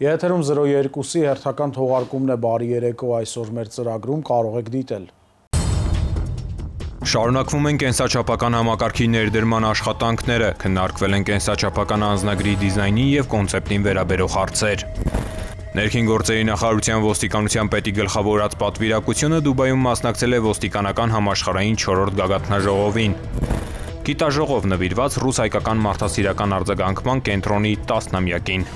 Եթերում 02-ի հերթական թողարկումն է բարի երեկո այսօր մեր ծրագրում կարող եք դիտել։ Շարունակվում են կենսաչափական համակարգի ներդրման աշխատանքները, քննարկվել են կենսաչափական անձնագրի դիզայնին և կոնցեպտին վերաբերող հարցեր։ Ներքին գործերի նախարարության ոստիկանության պետի գլխավորած պատվիրակությունը Դուբայում մասնակցել է ոստիկանական համաշխարհային 4-րդ գագաթնաժողովին։ Գիտաժողով նվիրված ռուս-հայկական մարդասիրական արձագանքման կենտրոնի 10-ամյակին։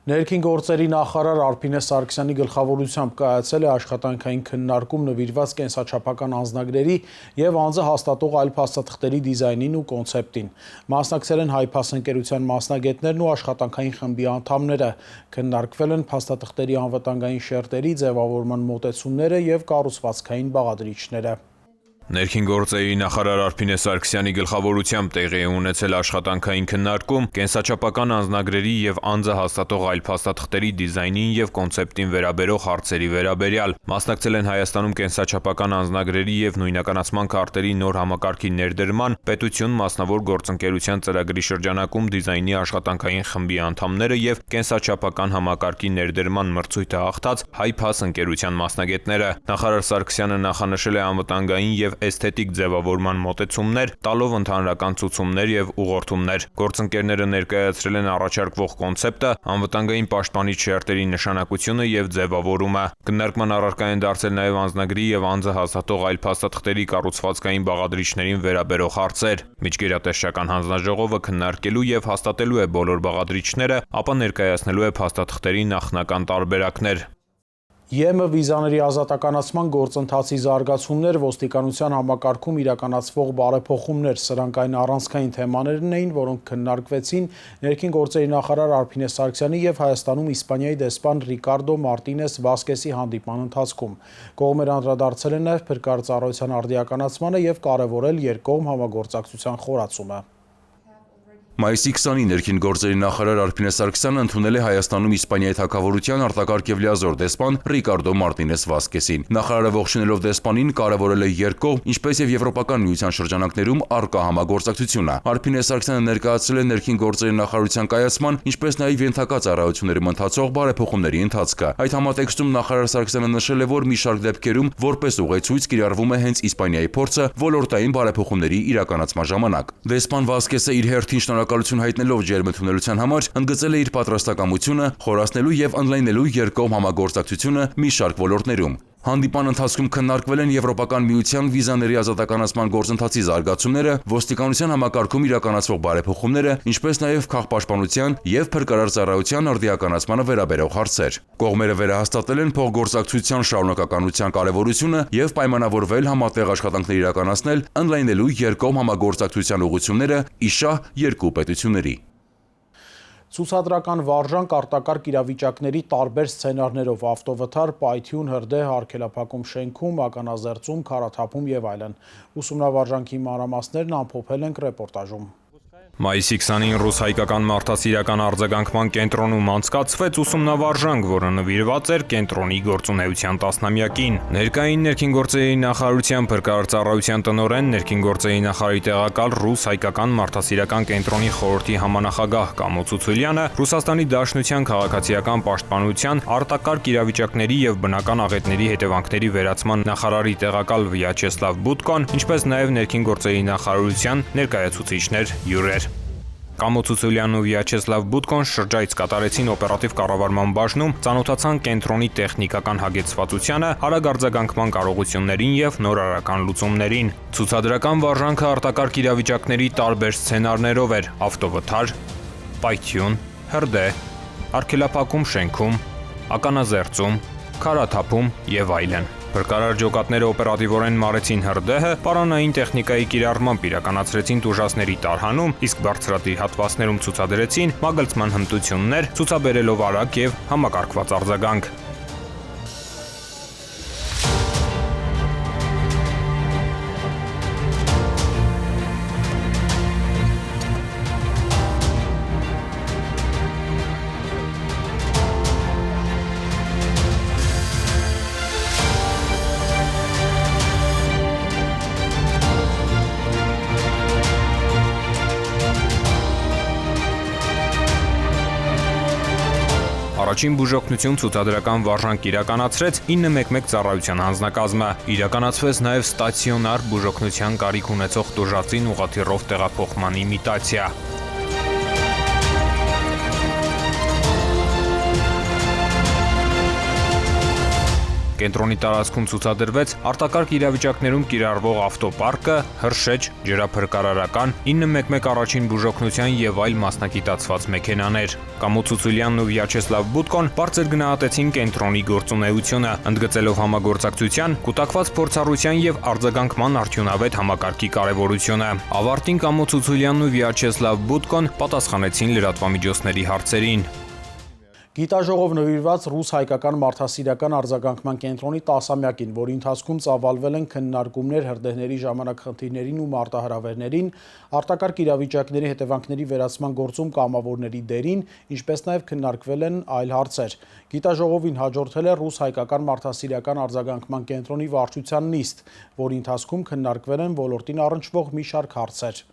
Ներքին գործերի նախարար Արփինե Սարգսյանի գլխավորությամբ կայացել է աշխատանքային քննարկում նվիրված կենսաչափական անձնագրերի և անձը հաստատող այլ փաստաթղթերի դիզայնին ու կոնցեպտին։ Մասնակցել են Հայփաս ընկերության մասնագետներն ու աշխատանքային խմբի անդամները։ Քննարկվել են փաստաթղթերի անվտանգային շերտերի ձևավորման մոտեցումները և կառուցվածքային բաղադրիչները։ Ներքին գործերի նախարար Արփինե Սարգսյանի գլխավորությամբ տեղի է ունեցել աշխատանքային քննարկում կենսաչափական անձնագրերի և անձը հաստատող այլ փաստաթղթերի դիզայնին և կոնցեպտին վերաբերող հարցերի վերաբերյալ։ Մասնակցել են Հայաստանում կենսաչափական անձնագրերի և նույնականացման քարտերի նոր համակարգի ներդրման պետություն մասնավոր գործընկերության ծրագրի շրջանակում դիզայնի աշխատանքային խմբի անդամները և կենսաչափական համակարգի ներդրման մրցույթը հաղթած Հայփաս ընկերության մասնագետները։ Նախարար Սարգսյանը նախանշել է անվտանգային և էսթետիկ ձևավորման մոտեցումներ, տալով ընդհանրական ցուցումներ և ուղղորդումներ։ Գործընկերները ներկայացրել են առաջարկվող կոնցեպտը, անվտանգային պաշտպանիչ շերտերի նշանակությունը և ձևավորումը։ Քննարկման առարկա են դարձել նաև անձնագրի և անձը հաստատող այլ փաստաթղթերի կառուցվածքային բաղադրիչներին վերաբերող հարցեր։ Միջգերատեսչական հանձնաժողովը քննարկելու և հաստատելու է բոլոր բաղադրիչները, ապա ներկայացնելու է փաստաթղթերի նախնական տարբերակներ։ ԵՄ վիզաների ազատականացման գործընթացի զարգացումներ, ոստիկանության համակարգում իրականացվող բարեփոխումներ, սրանք այն առանցքային թեմաներն էին, որոնք քննարկվեցին ներքին գործերի նախարար Արփինե Սարգսյանի և Հայաստանում Իսպանիայի դեսպան Ռիկարդո Մարտինես Վասկեսի հանդիպման ընթացքում։ Կողմերը անդրադարձել են նաև փրկարարծարարության արդիականացմանը և կարևորել երկկողմ համագործակցության խորացումը։ Մայիսի 20-ին ներքին գործերի նախարար Արփինե Սարգսյանը ընդունել է Հայաստանում Իսպանիայի թագավորության արտակարգ և լիազոր դեսպան Ռիկարդո Մարտինես Վասկեսին։ Նախարարը ողջունելով դեսպանին կարևորել է երկկողմ, ինչպես և Եվրոպական միության շրջանակներում առկա համագործակցությունը։ Արփինե Սարգսյանը ներկայացրել է ներքին գործերի նախարարության կայացման, ինչպես նաև ենթակա ծառայություններում ընթացող բարեփոխումների ընթացքը։ Այդ համատեքստում նախարար Սարգսյանը նշել է, որ մի շարք դեպքերում որպես ուղեցույց կիրառվում է հենց Իսպանիայի փորձը ոլորտային բարեփոխումների իրականացման ժամանակ։ Դեսպան Վասկեսը իր հերթին շնորհակալություն հայտնելով ջերմընդունելության համար ընդգծել է իր պատրաստակամությունը խորացնելու և ընդլայնելու երկկողմ համագործակցությունը մի շարք ոլորտներում։ Հանդիպան ընթացքում քննարկվել են Եվրոպական միության վիզաների ազատականացման գործընթացի զարգացումները, ոստիկանության համակարգում իրականացվող բարեփոխումները, ինչպես նաև քաղաքապաշտպանության և փրկարարծարարության արդիականացմանը վերաբերող հարցեր։ Կողմերը վերահաստատել են փոխգործակցության շարունակականության կարևորությունը և պայմանավորվել համատեղ աշխատանքներ իրականացնել, ընդլայնելու երկկողմ համագործակցության ուղղությունները իշահ երկու պետությունների։ Ցուցադրական վարժանք արտակարգ իրավիճակների տարբեր սցենարներով ավտովթար, պայթյուն, հրդեհ, արգելափակում շենքում, ականազերծում, քարաթափում և այլն։ Ուսումնավարժանքի մանրամասներն ամփոփել ենք ռեպորտաժում։ Մայիսի 20-ին ռուս-հայկական մարդասիրական արձագանքման կենտրոնում անցկացվեց ուսումնավարժանք, որը նվիրված էր կենտրոնի գործունեության 10-ամյակին։ Ներկային ներքին գործերի նախարարության փրկարարծարարության տնօրեն, ներքին գործերի նախարարի տեղակալ ռուս-հայկական մարդասիրական կենտրոնի խորհրդի համանախագահ Կամո Ցուցուլյանը, Ռուսաստանի Դաշնության քաղաքացիական պաշտպանության, արտակարգ իրավիճակների և բնական աղետների հետևանքների վերացման նախարարի տեղակալ Վյաչեսլավ Բուտկոն, ինչպես նաև ներքին գործերի նախարարության ներկայացուցիչներ, հյուրեր։ Կամո Ցուցուլյանն ու Վյաչեսլավ Բուտկոն շրջայց կատարեցին օպերատիվ կառավարման բաժնում, ծանոթացան կենտրոնի տեխնիկական հագեցվածությանը, արագ արձագանքման կարողություններին և նորարարական լուծումներին։ Ցուցադրական վարժանքը արտակարգ իրավիճակների տարբեր սցենարներով էր՝ ավտովթար, պայթյուն, հրդեհ, արգելափակում շենքում, ականազերծում, քարաթափում և այլն։ Փրկարար ջոկատները օպերատիվորեն մարեցին հրդեհը, պարանային տեխնիկայի կիրառմամբ իրականացրեցին տուժածների տարհանում, իսկ բարձրադիր հատվածներում ցուցադրեցին մագլցման հմտություններ, ցուցաբերելով արագ և համակարգված արձագանք։ Առաջին բուժօգնություն ցուցադրական վարժանք իրականացրեց 911 ծառայության հանձնակազմը։ Իրականացվեց նաև ստացիոնար բուժօգնության կարիք ունեցող տուժածին ուղղաթիռով տեղափոխման իմիտացիա։ Կենտրոնի տարածքում ցուցադրվեց արտակարգ իրավիճակներում կիրառվող ավտոպարկը, հրշեջ, ջրափրկարարական, 911 առաջին բուժօգնության եւ այլ մասնագիտացված մեքենաներ։ Կամո Ցուցուլյանն ու Վյաչեսլավ Բուտկոն բարձր գնահատեցին կենտրոնի գործունեությունը, ընդգծելով համագործակցության, կուտակված փորձառության եւ արձագանքման արդյունավետ համակարգի կարեւորությունը։ Ավարտին Կամո Ցուցուլյանն ու Վյաչեսլավ Բուտկոն պատասխանեցին լրատվամիջոցների հարցերին։ Գիտաժողով նվիրված ռուս-հայկական մարդասիրական արձագանքման կենտրոնի 10-ամյակին, որի ընթացքում ծավալվել են քննարկումներ հրդեհների ժամանակ խնդիրներին ու մարտահրավերներին, արտակարգ իրավիճակների հետևանքների վերացման գործում կամավորների դերին, ինչպես նաև քննարկվել են այլ հարցեր։ Գիտաժողովին հաջորդել է ռուս-հայկական մարդասիրական արձագանքման կենտրոնի վարչության նիստ, որի ընթացքում քննարկվել են ոլորտին առնչվող մի շարք հարցեր։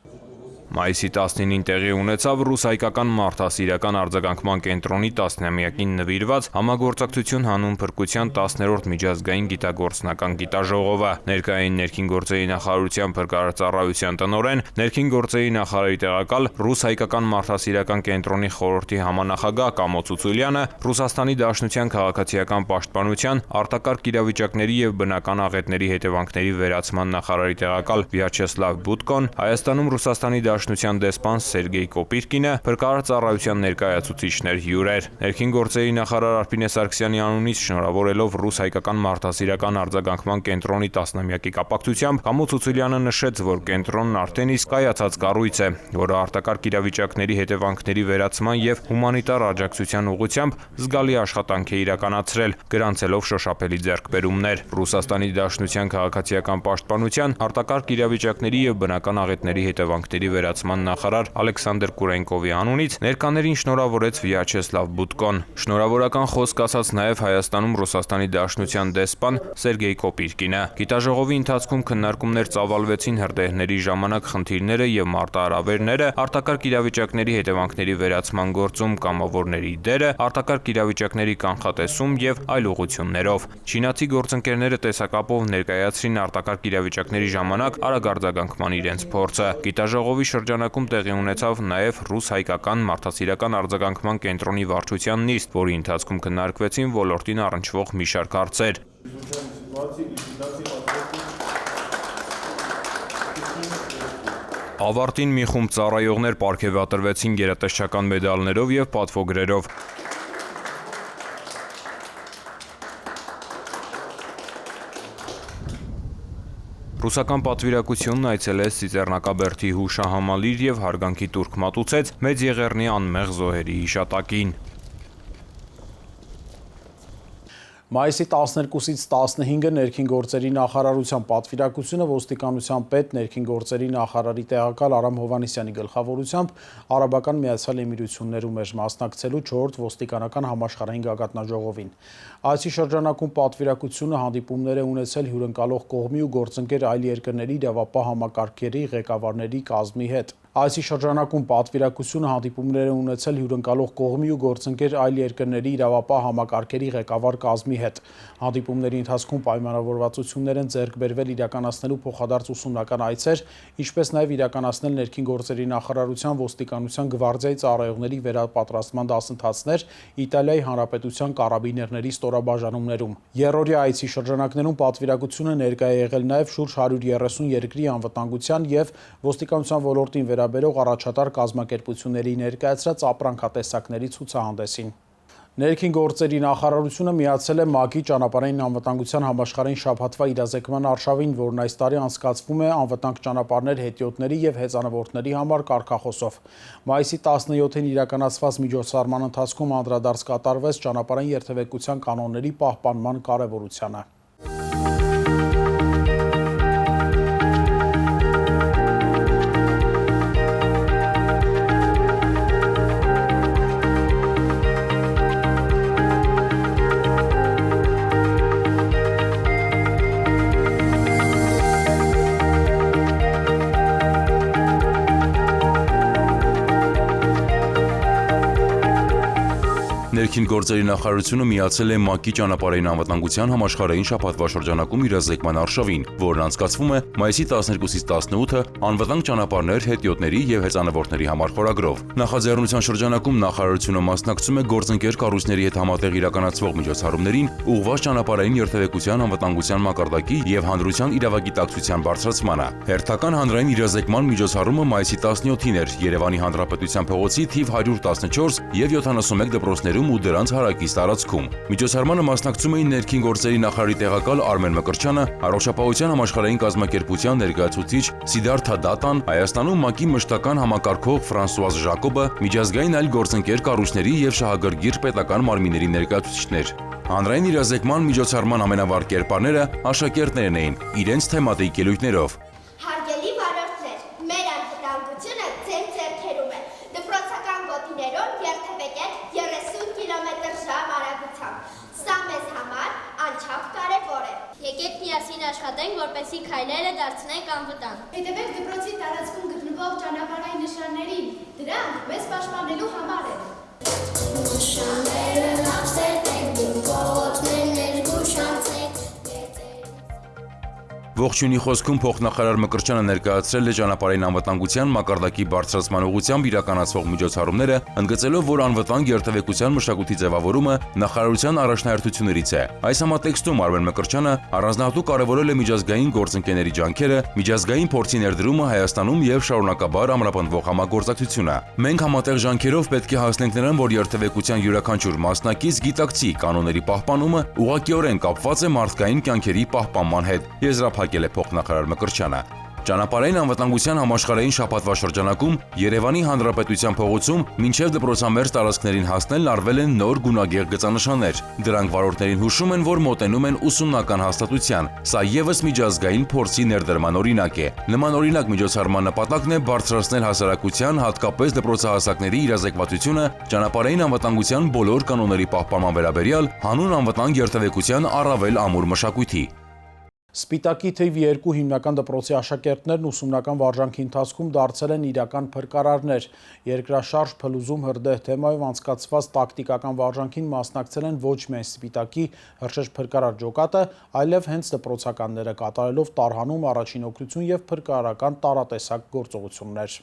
Մայիսի 19-ին տեղի ունեցավ ռուս-հայկական մարդասիրական արձագանքման կենտրոնի 10-ամյակին նվիրված համագործակցություն հանուն փրկության 10-րդ միջազգային գիտագործնական գիտաժողովը։ Ներկայ էին ներքին գործերի նախարարության փրկարարծառայության տնօրեն, ներքին գործերի նախարարի տեղակալ, ռուս-հայկական մարդասիրական կենտրոնի խորհրդի համանախագահ Կամո Ցուցուլյանը, Ռուսաստանի Դաշնության քաղաքացիական պաշտպանության, արտակարգ իրավիճակների եւ բնական աղետների հետևանքների վերացման նախարարի տեղակալ Վյաչեսլավ Բուտկոն, Հայաստանում Ռուսաստանի Դաշնության դեսպան Սերգեյ Կոպիրկինը, փրկարարծառայության ներկայացուցիչներ հյուրեր։ Ներքին գործերի նախարար Արփինե Սարգսյանի անունից շնորհավորելով ռուս-հայկական մարդասիրական արձագանքման կենտրոնի 10-ամյակի կապակցությամբ Կամո Ցուցուլյանը նշեց, որ կենտրոնն արդեն իսկ կայացած կառույց է, որը արտակարգ իրավիճակների հետևանքների վերացման եւ հումանիտար աջակցության ուղղությամբ զգալի աշխատանք է իրականացրել, գրանցելով շոշափելի ձեռքբերումներ։ Ռուսաստանի Դաշնության քաղաքացիական պաշտպանության, արտակարգ իրավիճակների եւ բնական աղետների հետևանքների վերացման նախարար Ալեքսանդր Կուրենկովի անունից ներկաներին շնորհավորեց Վյաչեսլավ Բուտկոն։ Շնորհավորական խոսք ասաց նաև Հայաստանում Ռուսաստանի Դաշնության դեսպան Սերգեյ Կոպիրկինը։ Գիտաժողովի ընթացքում քննարկումներ ծավալվեցին հրդեհների ժամանակ խնդիրները եւ մարտահրավերները, արտակարգ իրավիճակների հետևանքների վերացման գործում կամավորների դերը, արտակարգ իրավիճակների կանխատեսում եւ այլ ուղղություններով։ Չինացի գործընկերները տեսակապով ներկայացրին արտակարգ իրավիճակների ժամանակ արագ արձագանքման իրենց փորձը։ Գիտաժողովի շրջանակում տեղի ունեցավ նաև ռուս-հայկական մարդասիրական արձագանքման կենտրոնի վարչության նիստ, որի ընթացքում քննարկվեցին ոլորտին առնչվող մի շարք հարցեր։ Ավարտին մի խումբ ծառայողներ պարգևատրվեցին գերատեսչական մեդալներով եւ պատվոգրերով։ Ռուսական պատվիրակությունն այցելեց Ծիծեռնակաբերդի հուշահամալիր եւ հարգանքի տուրք մատուցեց Մեծ Եղեռնի անմեղ զոհերի հիշատակին։ Մայիսի 12-ից 15-ը ներքին գործերի նախարարության պատվիրակությունը ոստիկանության պետ ներքին գործերի նախարարի տեղակալ Արամ Հովհաննիսյանի գլխավորությամբ Արաբական Միացյալ Էմիրություններում էր մասնակցելու 4-րդ ոստիկանական համաշխարհային գագաթնաժողովին։ Այսի շրջանակում պատվիրակությունը հանդիպումներ է ունեցել հյուրընկալող կողմի ու գործընկեր այլ երկրների իրավապահ համակարգերի ղեկավարների կազմի հետ։ Այսի շրջանակում պատվիրակությունը հանդիպումներ է ունեցել հյուրընկալող կողմի ու գործընկեր այլ երկրների իրավապահ համակարգերի ղեկավար կազմի հետ։ Հանդիպումների ընթացքում պայմանավորվածություններ են ձեռք բերվել իրականացնելու փոխադարձ ուսումնական այցեր, ինչպես նաև իրականացնել ներքին գործերի նախարարության, ոստիկանության, գվարդիայի ծառայողների վերապատրաստման դասընթացներ Իտալիայի Հանրապետության կարաբիներների ստորաբաժանումներում։ Երրորդյա այցի շրջանակներում պատվիրակությունը ներկայ է եղել նաև շուրջ 130 երկրի անվտանգության եւ ոստիկանության ոլորտին վերաբերող առաջատար կազմակերպությունների ներկայացրած ապրանքատեսակների ցուցահանդեսին։ Ներքին գործերի նախարարությունը միացել է ՄԱԿ-ի ճանապարհային անվտանգության համաշխարհային շաբաթվա իրազեկման արշավին, որն այս տարի անցկացվում է անվտանգ ճանապարհներ հետիոտների եւ հեծանվորդների համար կարգախոսով։ Մայիսի 17-ին իրականացված միջոցառման ընթացքում անդրադարձ կատարվեց ճանապարհային երթևեկության կանոնների պահպանման կարեւորությանը։ ներքին գործերի նախարարությունը միացել է ՄԱԿ-ի ճանապարհային անվտանգության համաշխարհային շաբաթվա շրջանակում իրազեկման արշավին, որն անցկացվում է մայիսի 12-ից 18-ը անվտանգ ճանապարհներ հետիոտների եւ հեծանվորդների համար խորագրով։ Նախաձեռնության շրջանակում նախարարությունը մասնակցում է գործընկեր կառույցների հետ համատեղ իրականացվող միջոցառումներին ուղղված ճանապարհային երթևեկության անվտանգության մակարդակի եւ հանրության իրավագիտակցության բարձրացմանը։ Հերթական հանրային իրազեկման միջոցառումը մայիսի 17-ին էր Երևանի Հանրապետության փողոցի թիվ 114 եւ 71 դպրոցներում ու դրանց հարակից տարածքում։ Միջոցառմանը մասնակցում էին ներքին գործերի նախարարի տեղակալ Արմեն Մկրտչյանը, Առողջապահության համաշխարհային կազմակերպության ներկայացուցիչ Սիդարթա Դատան, Հայաստանում ՄԱԿ-ի մշտական համակարգող Ֆրանսուազ Ժակոբը, միջազգային այլ գործընկեր կառույցների եւ շահագրգիռ պետական մարմինների ներկայացուցիչներ։ Հանրային իրազեկման միջոցառման ամենավառ կերպարները աշակերտներն էին իրենց թեմատիկ ելույթներով։ Հարգելի վարորդներ, մեր անվտանգությունը ձեր ձեռքերում է։ Դպրոցական գոտիներով երթևեկեք 30 կմ/ժ արագությամբ։ Սա մեզ համար անչափ կարևոր է։ Եկեք միասին աշխատենք, որպեսզի քայլերը դարձնենք անվտանգ։ Հետևեք դպրոցի տարածքում գտնվող ճանապարհային նշաններին։ Դրանք մեզ պաշտպանելու համար են։ Նշանները հապսերտենք, գոտներ գուշացեք։ Ողջույնի խոսքում փոխնախարար Մկրտչյանը ներկայացրել է ճանապարհային անվտանգության մակարդակի բարձրացման ուղղությամբ իրականացվող միջոցառումները, ընդգծելով, որ անվտանգ երթևեկության մշակույթի ձևավորումը նախարարության առաջնահերթություններից է։ Այս համատեքստում Արմեն Մկրտչյանը առանձնահատուկ կարևորել է միջազգային գործընկերների ջանքերը, միջազգային փորձի ներդրումը Հայաստանում եւ շարունակաբար ամրապնդվող համագործակցությունը։ Մենք համատեղ ջանքերով պետք է հասնենք նրան, որ երթևեկության յուրաքանչյուր մասնակից գիտակցի կանոնների պահպանումը ուղղակիորեն կապված է մարդկային կյանքերի պահպանման հետ։ Եզրափակել է փոխնախարար Մկրտչյանը։ Ճանապարհային անվտանգության համաշխարհային շաբաթվա շրջանակում Երևանի Հանրապետության փողոցում մինչև դպրոցամերձ տարածքներին հասնելն արվել են նոր գունագեղ գծանշաններ։ Դրանք վարորդներին հուշում են, որ մոտենում են ուսումնական հաստատության։ Սա եւս միջազգային փորձի ներդրման օրինակ է։ Նման օրինակ միջոցառման նպատակն է բարձրացնել հասարակության, հատկապես դպրոցահասակների իրազեկվածությունը ճանապարհային անվտանգության բոլոր կանոնների պահպանման վերաբերյալ հանուն անվտանգ երթևեկության առավել ամուր մշակույթի։ Սպիտակի թիվ 2 հիմնական դպրոցի աշակերտներն ուսումնական վարժանքի ընթացքում դարձել են իրական փրկարարներ։ Երկրաշարժ, փլուզում, հրդեհ թեմայով անցկացված տակտիկական վարժանքին մասնակցել են ոչ միայն Սպիտակի հրշեջ փրկարար ջոկատը, այլև հենց դպրոցականները, կատարելով տարհանում, առաջին օգնություն եւ փրկարարական տարատեսակ գործողություններ։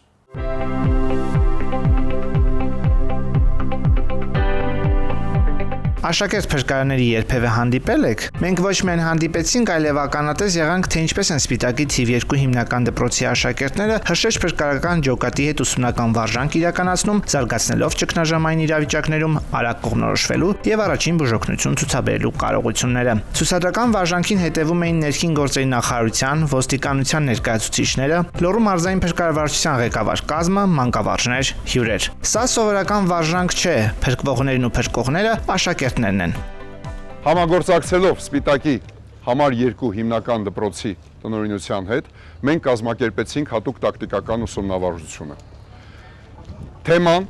Աշակերտ փրկարարների երբևէ հանդիպել եք։ Մենք ոչ միայն հանդիպեցինք, այլև ականատես եղանք, թե ինչպես են Սպիտակի թիվ 2 հիմնական դպրոցի աշակերտները հրշեջ փրկարարական ջոկատի հետ ուսումնական վարժանք իրականացնում, զարգացնելով ճգնաժամային իրավիճակներում արագ կողմնորոշվելու եւ առաջին բուժօգնություն ցուցաբերելու կարողությունները։ Ցուցադրական վարժանքին հետևում էին ներքին գործերի նախարարության, ոստիկանության ներկայացուցիչները, Լոռու մարզային փրկարարվարչության ղեկավար կազմը, մանկավարժներ, հյուրեր։ Սա սովորական վարժանք չէ, փրկվողներն ու փրկողները աշակերտներն են։ Համագործակցելով Սպիտակի համար 2 հիմնական դպրոցի տնօրինության հետ մենք կազմակերպեցինք հատուկ տակտիկական ուսումնավարժությունը։ Թեման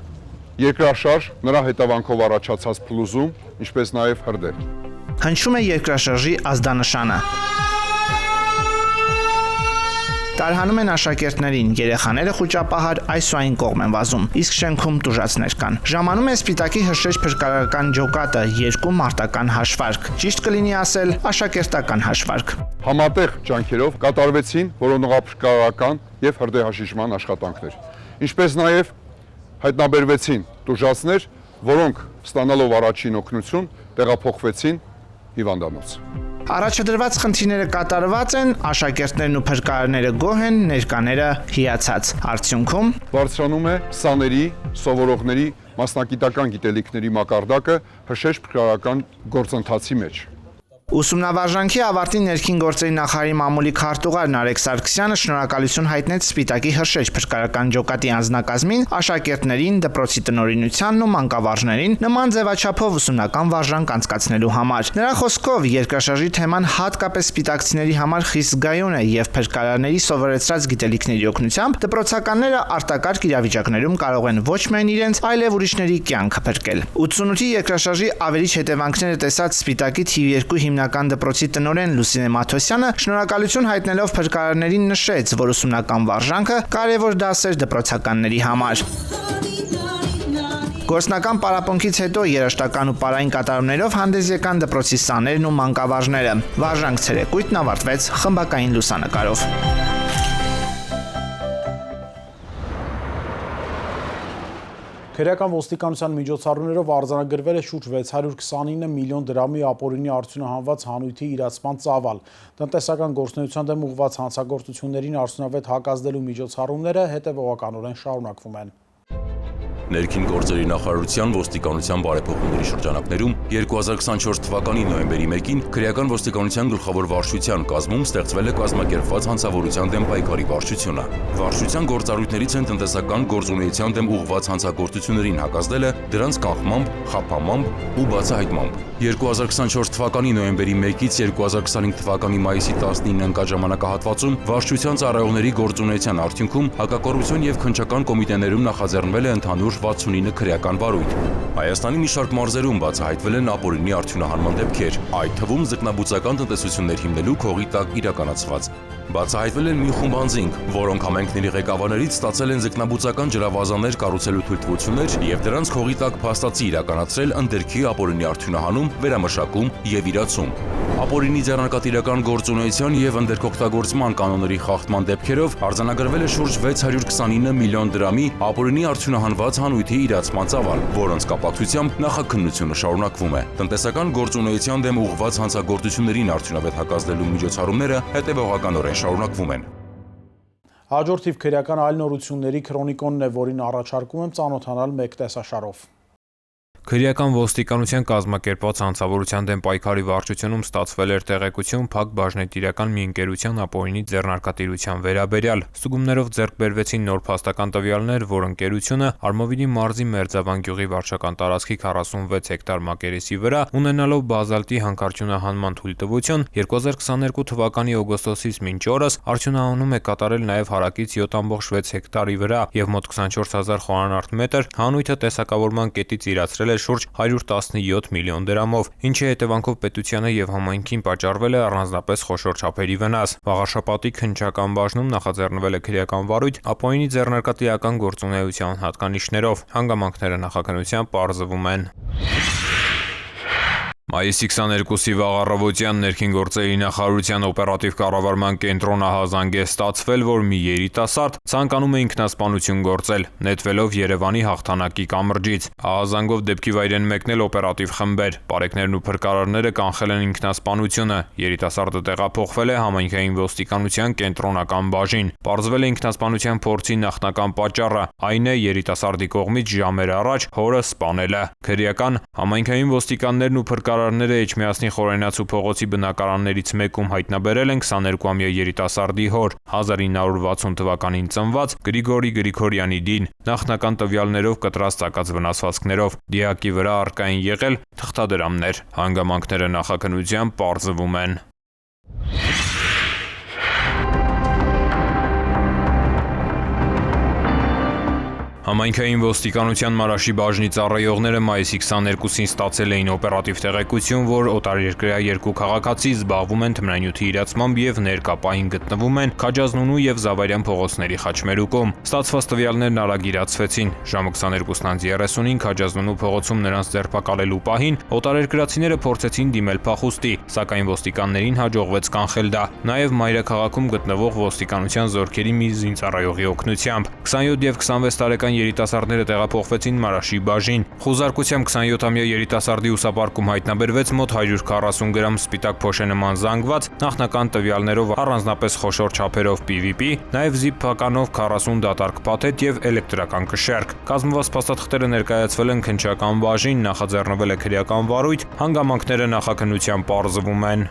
երկրաշարժ, նրա հետևանքով առաջացած փլուզում, ինչպես նաև հրդեհ։ Հնչում է երկրաշարժի ազդանշանը։ Տարհանում են աշակերտներին, երեխաները խուճապահար այս ու այն կողմ են վազում, իսկ շենքում տուժածներ կան։ Ժամանում է Սպիտակի հրշեջ փրկարարական ջոկատը, 2 մարտական հաշվարկ, ճիշտ կլինի ասել աշակերտական հաշվարկ։ Համատեղ ջանքերով կատարվեցին որոնողափրկարարական եւ հրդեհաշիժման աշխատանքներ, ինչպես նաև հայտնաբերվեցին տուժածներ, որոնք ստանալով առաջին օգնություն տեղափոխվեցին հիվանդանոց։ Առաջադրված խնդիրները կատարված են, աշակերտներն ու փրկարարները գոհ են, ներկաները հիացած։ Արդյունքում բարձրանում է սաների, սովորողների մասնագիտական գիտելիքների մակարդակը հրշեջ փրկարարական գործընթացի մեջ։ Ուսումնավարժանքի ավարտին ներքին գործերի նախարարի մամուլի քարտուղար Նարեկ Սարգսյանը շնորհակալություն հայտնեց Սպիտակի հրշեջ փրկարարական ջոկատի անձնակազմին, աշակերտներին, դպրոցի տնօրինությանն ու մանկավարժներին նման ձևաչափով ուսումնական վարժանք անցկացնելու համար։ Նրա խոսքով երկրաշարժի թեման հատկապես սպիտակցիների համար խիստ զգայուն է եւ փրկարարների սովորեցրած գիտելիքների օգնությամբ դպրոցականները արտակարգ իրավիճակներում կարող են ոչ միայն իրենց, այլև ուրիշների կյանքը փրկել։ 88-ի երկրաշարժի ավերիչ հետևանքները տեսած Սպիտակի թիվ 2 հիմնական դպրոցի տնօրեն Լուսինե Մաթոսյանը շնորհակալություն հայտնելով փրկարարներին նշեց, որ ուսումնական վարժանքը կարևոր դաս էր դպրոցականների համար։ Գործնական պարապմունքից հետո երաժշտական ու պարային կատարումներով հանդես եկան դպրոցի սաներն ու մանկավարժները։ Վարժանք ցերեկույթն ավարտվեց խմբակային լուսանկարով։ Քրեական ոստիկանության միջոցառումներով արձանագրվել է շուրջ 629 միլիոն դրամի ապօրինի արդյունահանված հանույթի իրացման ծավալ։ Տնտեսական գործունեության դեմ ուղղված հանցագործություններին արդյունավետ հակազդելու միջոցառումները հետևողականորեն շարունակվում են։ Ներքին գործերի նախարարության ոստիկանության բարեփոխումների շրջանակներում 2024 թվականի նոյեմբերի 1-ին քրեական ոստիկանության գլխավոր վարչության կազմում ստեղծվել է կազմակերպված հանցավորության դեմ պայքարի վարչությունը։ Վարչության գործառույթներից են տնտեսական գործունեության դեմ ուղղված հանցագործություններին հակազդելը, դրանց կանխմամբ, խափանմամբ ու բացահայտմամբ։ 2024 թվականի նոյեմբերի 1-ից 2025 թվականի մայիսի 19 ընկաժամանակահատվածում վարչության ծառայողների գործունեության արդյունքում հակակոռուպցիոն եւ քննչական կոմիտեներում նախաձեռնվել է ընդհանուր 69 քրեական վարույթ։ Հայաստանի մի շարք մարզերում բացահայտվել են ապօրինի արդյունահանման դեպքեր, այդ թվում ձկնաբուծական տնտեսություններ հիմնելու քողի տակ իրականացված։ Բացահայտվել են մի խումբ անձինք, որոնք համայնքների ղեկավարներից ստացել են ձկնաբուծական ջրավազաններ կառուցելու թույլտվություններ եւ դրանց քողի տակ փաստացի իրականացրել ընդերքի ապօրինի արդյունահանում, վերամշակում եւ իրացում։ Ապօրինի ձեռնարկատիրական գործունեության եւ ընդերքօգտագործման կանոնների խախտման դեպքերով արձանագրվել է շուրջ 629 միլիոն դրամի ապօրինի արդյունահանված հանույթի իրացման ծավալ, որոնց կապակցությամբ նախաքննությունը շարունակվում է։ Տնտեսական գործունեության դեմ ուղղված հանցագործություններին արդյունավետ հակազդելու միջոցառումները հետևողականորեն շարունակվում են։ Հաջորդիվ քրեական այլ նորությունների քրոնիկոնն է, որին առաջարկում եմ ծանոթանալ մեկ տեսաշարով։ Քրեական ոստիկանության կազմակերպված հանցավորության դեմ պայքարի վարչությունում ստացվել էր տեղեկություն Փակ բաժնետիրական մի ընկերության ապօրինի ձեռնարկատիրության վերաբերյալ։ Ստուգումներով ձեռք բերվեցին նոր փաստական տվյալներ, որ ընկերությունը Արմավիրի մարզի Մերձավան գյուղի վարչական տարածքի 46 հեկտար մակերեսի վրա, ունենալով բազալտի հանքարդյունահանման թույլտվություն, 2022 թվականի օգոստոսից մինչ օրս արդյունահանում է կատարել նաև հարակից 7.6 հեկտարի վրա եւ մոտ 24000 խորանարդ մետր հանույթը տեսակավորման կետից իրացրել է շուրջ 117 միլիոն դրամով, ինչի հետևանքով պետությանը եւ համայնքին պատճառվել է առանձնապես խոշոր չափերի վնաս։ Վաղարշապատի քննչական բաժնում նախաձեռնվել է քրեական վարույթ ապօրինի ձեռնարկատիրական գործունեության հատկանիշներով։ Հանգամանքները նախաքննությամբ պարզվում են։ Մայիսի 22-ի վաղ առավոտյան ներքին գործերի նախարարության օպերատիվ կառավարման կենտրոն ահազանգ է ստացվել, որ մի երիտասարդ ցանկանում է ինքնասպանություն գործել, նետվելով Երևանի հաղթանակի կամրջից։ Ահազանգով դեպքի վայր են մեկնել օպերատիվ խմբեր, պարեկներն ու փրկարարները կանխել են ինքնասպանությունը։ Երիտասարդը տեղափոխվել է համայնքային ոստիկանության կենտրոնական բաժին։ Պարզվել է ինքնասպանության փորձի նախնական պատճառը, այն է երիտասարդի կողմից ժամեր առաջ հորը սպանելը։ Քրեական համայնքային ոստիկաններն ու փրկարարները Էջմիածնի Խորենացու փողոցի բնակարաններից մեկում հայտնաբերել են 22-ամյա երիտասարդի հոր, 1960 թվականին ծնված Գրիգորի Գրիգորյանի դին, նախնական տվյալներով կտրած ծակած վնասվածքներով։ Դիակի վրա առկա են եղել թղթադրամներ։ Հանգամանքները նախաքննությամբ պարզվում են։ Համայնքային ոստիկանության Մարաշի բաժնի ծառայողները մայիսի 22-ին ստացել էին օպերատիվ տեղեկություն, որ օտարերկրյա երկու քաղաքացի զբաղվում են թմրանյութի իրացմամբ եւ ներկապային գտնվում են Քաջազնունու եւ Զավարյան փողոցների խաչմերուկում։ Ստացված տվյալներն արագ իրացվեցին։ Ժամը 22:30-ին Քաջազնունու փողոցում նրանց ձերբակալելու պահին օտարերկրացիները փորձեցին դիմել փախուստի, սակայն ոստիկաններին հաջողվեց կանխել դա։ Նաեւ Մայրաքաղաքում գտնվող ոստիկանության զորքերի մի զինծառայողի օգնությամբ 27 եւ 26 տարեկան երիտասարդները տեղափոխվեցին Մարաշի բաժին։ Խուզարկությամբ 27-ամյա երիտասարդի ուսապարկում հայտնաբերվեց մոտ 140 գրամ սպիտակ փոշե նման զանգված, նախնական տվյալներով առանձնապես խոշոր չափերով PVP, նաև զիպ փականով 40 դատարկ փաթեթ եւ էլեկտրական կշեռք։ Կազմված փաստաթղթերը ներկայացվել են քննչական բաժին, նախաձեռնվել է քրեական վարույթ, հանգամանքները նախաքննությամբ պարզվում են։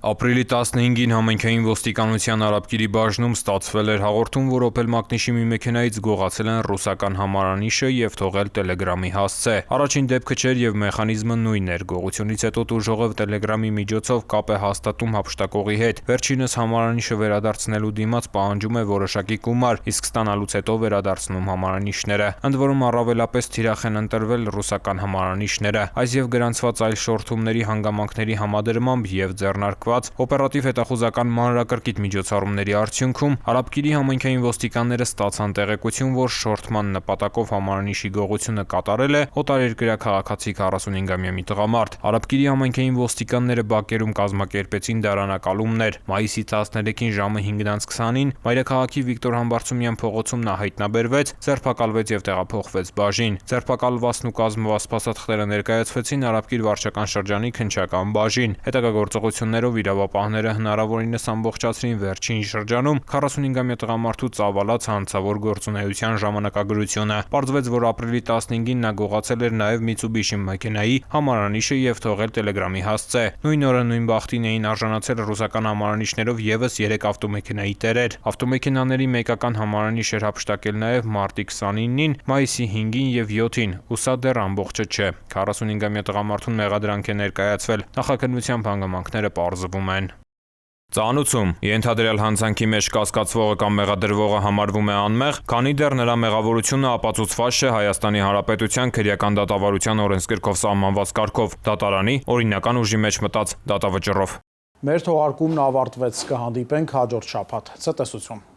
Ապրիլի 15-ին համայնքային ոստիկանության Արաբկիրի բաժնում ստացվել էր հաղորդում, որ Opel Magnish-ի մի մեքենայից գողացել են ռուսական համարանիշը եւ թողել Telegram-ի հասցե։ Առաջին դեպքը չէր եւ մեխանիզմը նույնն էր։ Գողությունից հետո տուժողը Telegram-ի միջոցով կապ է հաստատում հափշտակողի հետ։ Վերջինս համարանիշը վերադարձնելու դիմաց պահանջում է որոշակի գումար, իսկ ստանալուց հետո վերադարձնում համարանիշները։ Ընդ որում առավելապես թիրախ են ընտրվել ռուսական համարանիշները։ Այս եւ գրանցված այլ շորթումների հանգամանքների համադրմամբ եւ ձեռնարկված կատարված օպերատիվ հետախուզական մանրակրկիտ միջոցառումների արդյունքում Արաբկիրի համայնքային ոստիկանները ստացան տեղեկություն, որ շորթման նպատակով համարանիշի գողությունը կատարել է օտարերկրյա քաղաքացի 45-ամյա մի տղամարդ։ Արաբկիրի համայնքային ոստիկանները Բաքերում կազմակերպեցին դարանակալումներ։ Մայիսի 13-ին ժամը 5:20-ին Մայրաքաղաքի Վիկտոր Համբարձումյան փողոցում նա հայտնաբերվեց, ձերբակալվեց եւ տեղափոխվեց բաժին։ Ձերբակալվածն ու կազմված սպասածները ներկայացվեցին Արաբկիր վարչական շրջանի քննչական բաժին։ Հետագա գործողություններով իրավապահները հնարավորինս ամբողջացրին վերջին շրջանում 45-ամյա տղամարդու ծավալած հանցավոր գործունեության ժամանակագրությունը։ Պարզվեց, որ ապրիլի 15-ին նա գողացել էր նաև Mitsubishi մեքենայի համարանիշը եւ թողել Telegram-ի հասցե։ Նույն օրը նույն բախտին էին արժանացել ռուսական համարանիշներով եւս 3 ավտոմեքենայի տերեր։ Ավտոմեքենաների մեկական համարանիշ էր հափշտակել նաև մարտի 29-ին, մայիսի 5-ին եւ 7-ին, ու սա դեռ ամբողջը չէ։ 45-ամյա տղամարդուն մեղադրանք է ներկայացվել, նախաքննության հանգամանքները պարզվում են։ Ծանուցում ենթադրյալ հանցանքի մեջ կասկածվողը կամ մեղադրվողը համարվում է անմեղ, քանի դեռ նրա մեղավորությունը ապացուցված չէ Հայաստանի Հանրապետության քրեական դատավարության օրենսգրքով սահմանված կարգով, դատարանի օրինական ուժի մեջ մտած դատավճռով։ Մեր թողարկումն ավարտվեց, կհանդիպենք հաջորդ շաբաթ։ Ցտեսություն։